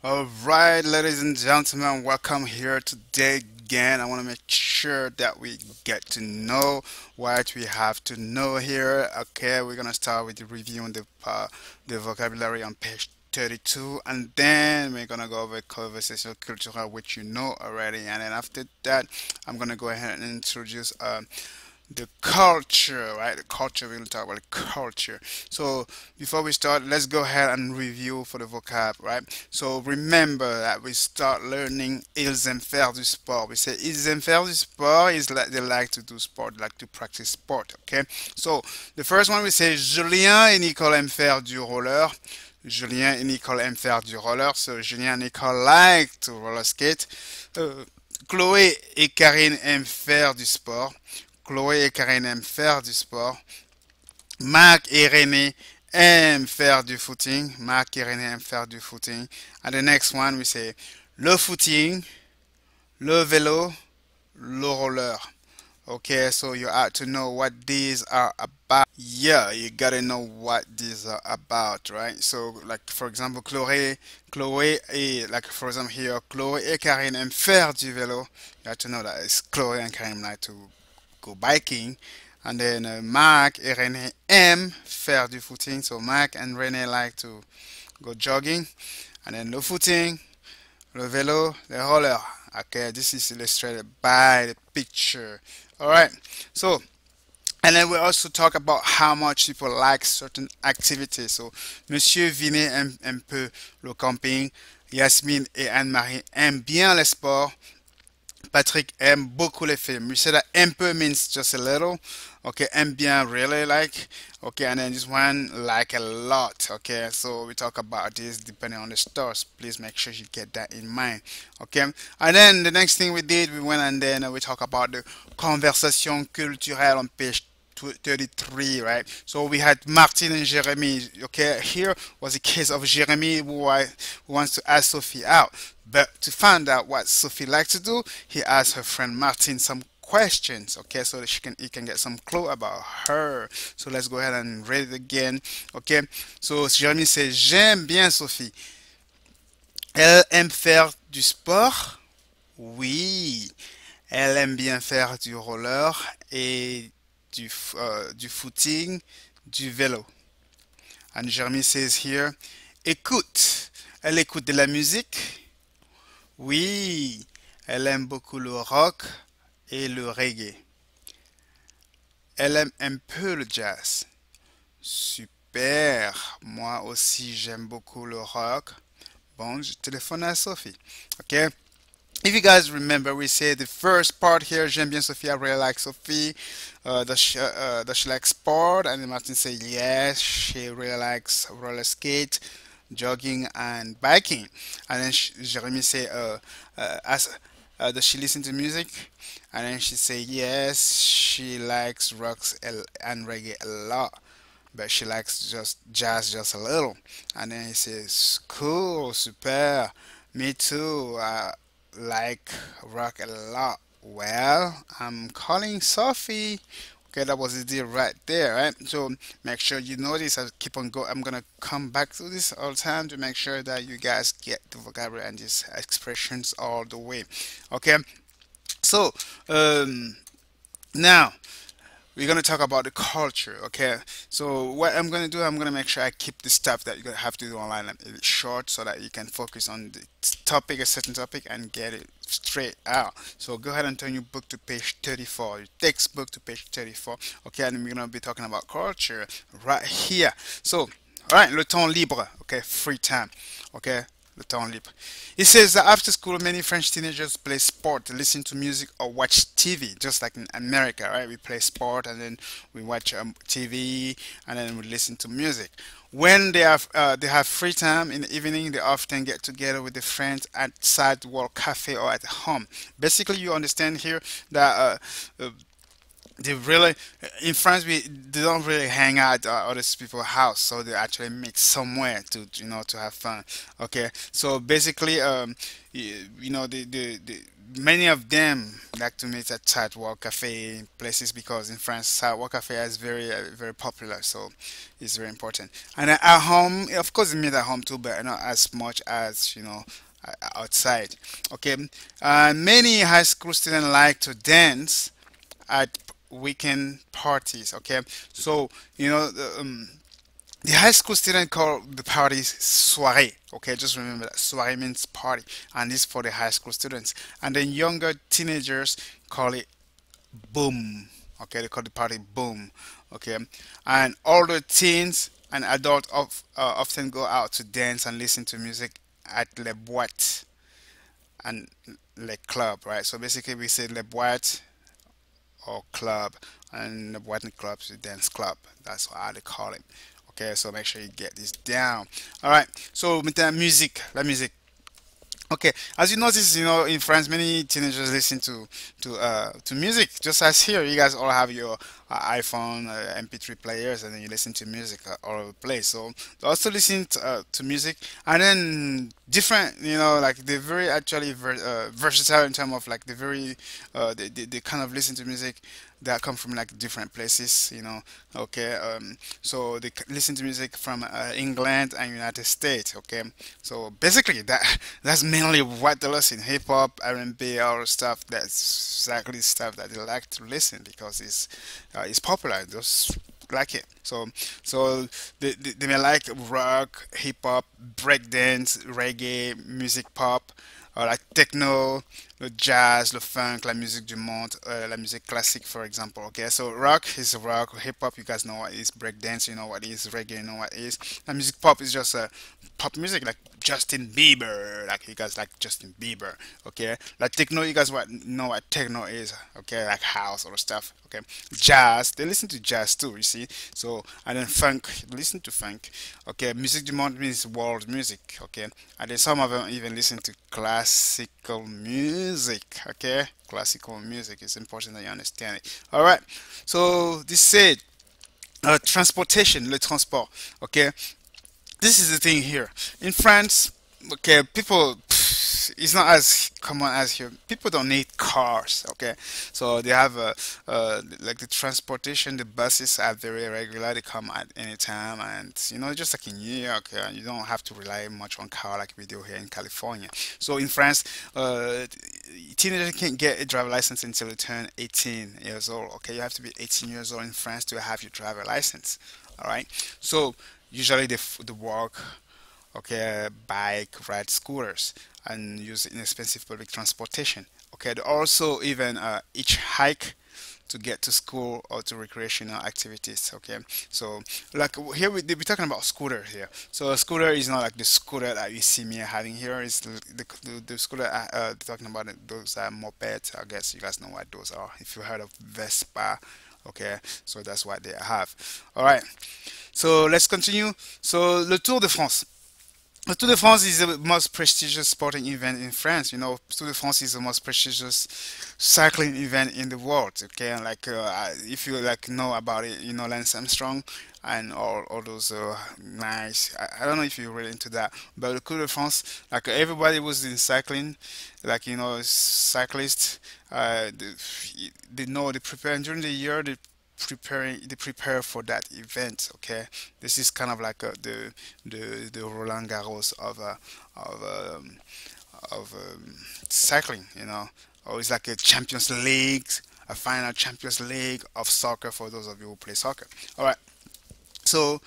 All right, ladies and gentlemen, welcome here today again. I want to make sure that we get to know what we have to know here. Okay, we're gonna start with reviewing the vocabulary on page 32, and then we're gonna go over conversational cultural, which you know already. And then after that, I'm gonna go ahead and introduce the culture, right? The culture, we're going to talk about the culture. So before we start, let's go ahead and review for the vocab, right? So remember that we start learning ils aiment faire du sport. We say ils aiment faire du sport is like they like to do sport, like to practice sport, okay? So the first one we say Julien et Nicole aiment faire du roller. Julien et Nicole aiment faire du roller. So Julien and Nicole like to roller skate. Chloé et Karine aiment faire du sport. Chloé et Karine aiment faire du sport. Marc et René aiment faire du footing. Marc et René aiment faire du footing. And the next one we say le footing, le vélo, le roller. Okay, so you have to know what these are about. Yeah, you gotta know what these are about, right? So, like for example, Chloé et like for example here, Chloé et Karine aiment faire du vélo. You have to know that it's Chloé and Karine like to go biking. And then Marc et René aiment faire du footing. So Marc and René like to go jogging. And then le footing, le vélo, le roller. Okay, this is illustrated by the picture. All right. So, and then we also talk about how much people like certain activities. So, Monsieur Vinet aime un peu le camping. Yasmine et Anne-Marie aiment bien les sports. Patrick aime beaucoup les films. We say that un peu means just a little. Okay, aime bien really like. Okay, and then this one like a lot. Okay, so we talk about this depending on the stores. Please make sure you get that in mind. Okay, and then the next thing we did, we went and then we talk about the conversation culturelle on page 33, right? So we had Martin and Jeremy. Okay, here was a case of Jeremy who wants to ask Sophie out. But to find out what Sophie likes to do, he asked her friend Martin some questions, okay, so that he can get some clue about her. So let's go ahead and read it again, okay. So Jeremy says j'aime bien Sophie. Elle aime faire du sport. Oui, elle aime bien faire du roller et du footing, du vélo. And Jeremy says here, écoute, elle écoute de la musique. Oui, elle aime beaucoup le rock et le reggae. Elle aime un peu le jazz. Super, moi aussi j'aime beaucoup le rock. Bon, je téléphone à Sophie. Okay. If you guys remember, we said the first part here, j'aime bien Sophie, I really like Sophie. Does she like sport? And then Martin said yes, she really likes roller skate, jogging, and biking. And then Jeremy said, does she listen to music? And then she said yes, she likes and reggae a lot, but she likes just jazz just a little. And then he says, cool, super, me too. Like rock a lot. Well, I'm calling Sophie. Okay, that was the deal right there, right? So make sure you know this. I keep on go. I'm gonna come back to this all the time to make sure that you guys get the vocabulary and these expressions all the way. Okay. So now we're gonna talk about the culture, okay? So what I'm gonna do, I'm gonna make sure I keep the stuff that you're gonna have to do online a bit short so that you can focus on the topic, a certain topic, and get it straight out. So go ahead and turn your book to page 34, your textbook to page 34, okay? And we're gonna be talking about culture right here. So, all right, le temps libre, okay, free time, okay? Le temps libre. He says that after school, many French teenagers play sport, listen to music, or watch TV, just like in America, right? We play sport and then we watch TV and then we listen to music. When they have free time in the evening, they often get together with their friends at World Cafe or at home. Basically, you understand here that they really in France we they don't really hang out at other people's house, so they actually meet somewhere to to have fun. Okay, so basically, the many of them like to meet at sidewalk cafe places because in France sidewalk cafe is very popular, so it's very important. And at home, of course, they meet at home too, but not as much as outside. Okay, many high school students like to dance at weekend parties. Okay, so the high school student call the parties soirée. Okay, just remember that soirée means party, and this for the high school students. And then younger teenagers call it boom. Okay, they call the party boom. Okay, and older teens and adults often go out to dance and listen to music at les boîtes and les club. Right. So basically, we say les boîtes or club, and the boîte club is a dance club. That's how they call it. Okay, so make sure you get this down. All right. So with the music, la musique. Okay, as you notice, in France, many teenagers listen to music. Just as here, you guys all have your iPhone MP3 players, and then you listen to music all over the place. So they also listen to music, and then different, like they're very actually versatile in terms of like the very they kind of listen to music that come from like different places. Okay, so they listen to music from England and United States. Okay, so basically that's mainly what they listen: hip hop, R&B, all the stuff. That's exactly stuff that they like to listen because it's popular. Just like it. So they may like rock, hip hop, breakdance, reggae, music pop, or like techno, le jazz, le funk, la musique du monde, la musique classique, for example. Okay, so rock is rock, hip hop, you guys know what is, breakdance, you know what is, reggae, you know what is. La music pop is just pop music like Justin Bieber, like you guys like Justin Bieber. Okay, like techno, you guys know what techno is. Okay, like house or stuff. Okay, jazz, they listen to jazz too. You see, so and then funk, listen to funk. Okay, music du monde means world music. Okay, and then some of them even listen to classical music. Okay, classical music is important that you understand it. All right, so this said, transportation, le transport. Okay, this is the thing here in France. Okay, people, it's not as common as here. People don't need cars. Okay, so they have like the transportation. The buses are very regular. They come at any time, and just like in New York, you don't have to rely much on car like we do here in California. So in France, teenagers can't get a driver license until they turn 18 years old. Okay, you have to be 18 years old in France to have your driver license. All right, so usually they walk, okay, bike, ride scooters, and use inexpensive public transportation. Okay, they also even each hike to get to school or to recreational activities. Okay, so like here we're talking about scooter here. So a scooter is not like the scooter that you see me having here. Is the scooter talking about those mopeds. I guess you guys know what those are. If you heard of Vespa, okay, so that's what they have. All right. So let's continue. So le Tour de France. The Tour de France is the most prestigious sporting event in France. Tour de France is the most prestigious cycling event in the world. Okay, and like if you like know about it, Lance Armstrong and all those nice. I don't know if you're really into that, but the Tour de France, like everybody was in cycling, like cyclists. They know they prepare and during the year. They prepare for that event. Okay, this is kind of like the Roland Garros of um, of cycling, or it's like a Champions League, a final Champions League of soccer for those of you who play soccer. All right, so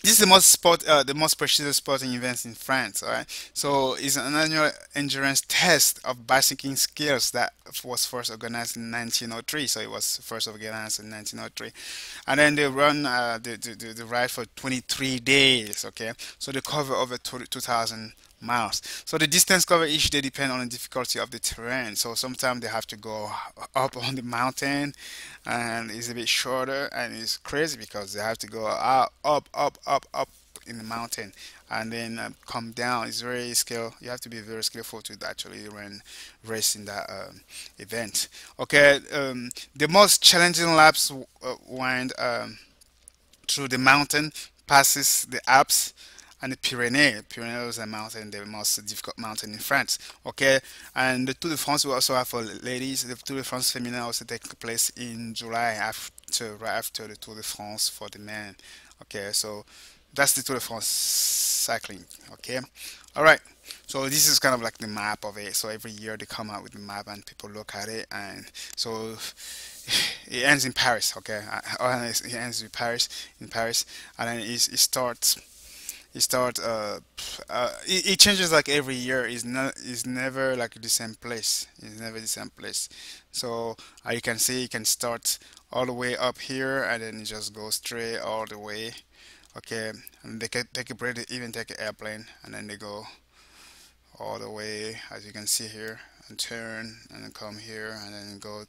this is the most prestigious sporting event in France. All right, so it's an annual endurance test of bicycling skills that was first organized in 1903. So it was first organized in 1903, and then they run the ride for 23 days. Okay, so they cover over 2,000 miles. So the distance covered each day depend on the difficulty of the terrain. So sometimes they have to go up on the mountain, and it's a bit shorter, and it's crazy because they have to go up, up, up, up, in the mountain and then come down. It's very skill. You have to be very skillful to actually run race in that event. Okay, the most challenging laps wind through the mountain, passes the Alps and the Pyrenees. Pyrenees is a mountain, the most difficult mountain in France. Okay, and the Tour de France we also have for ladies. The Tour de France Feminin also takes place in July after right after the Tour de France for the men. Okay, so that's the Tour de France cycling. Okay, all right. So this is kind of like the map of it. So every year they come out with the map and people look at it, and so it ends in Paris. Okay, it ends in Paris, and then it starts. It changes like every year. It's never like the same place. It's never the same place. So you can see, you can start all the way up here, and then you just go straight all the way. Okay, and they can take a break, they even take an airplane, and then they go all the way, as you can see here, and turn, and then come here, and then go.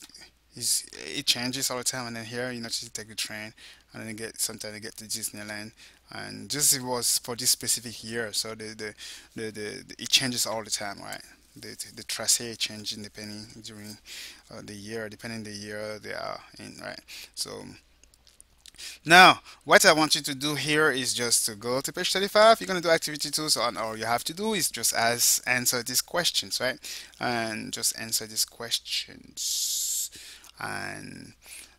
It changes all the time, and then here, just take the train, and then sometimes you get to Disneyland, and just it was for this specific year, so it changes all the time, right? The tracé changing depending during the year, depending the year they are in, right? So now, what I want you to do here is just to go to page 35. You're going to do activity 2. So all you have to do is just answer these questions, right? And just answer these questions. And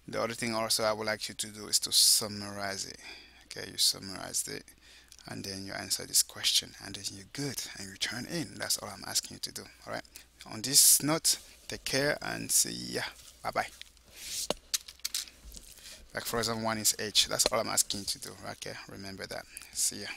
the other thing also I would like you to do is to summarize it. Okay, you summarized it. And then you answer this question. And then you're good. And you turn in. That's all I'm asking you to do. All right. On this note, take care and see ya. Bye bye. Like frozen one is H. That's all I'm asking you to do. Okay, remember that. See ya.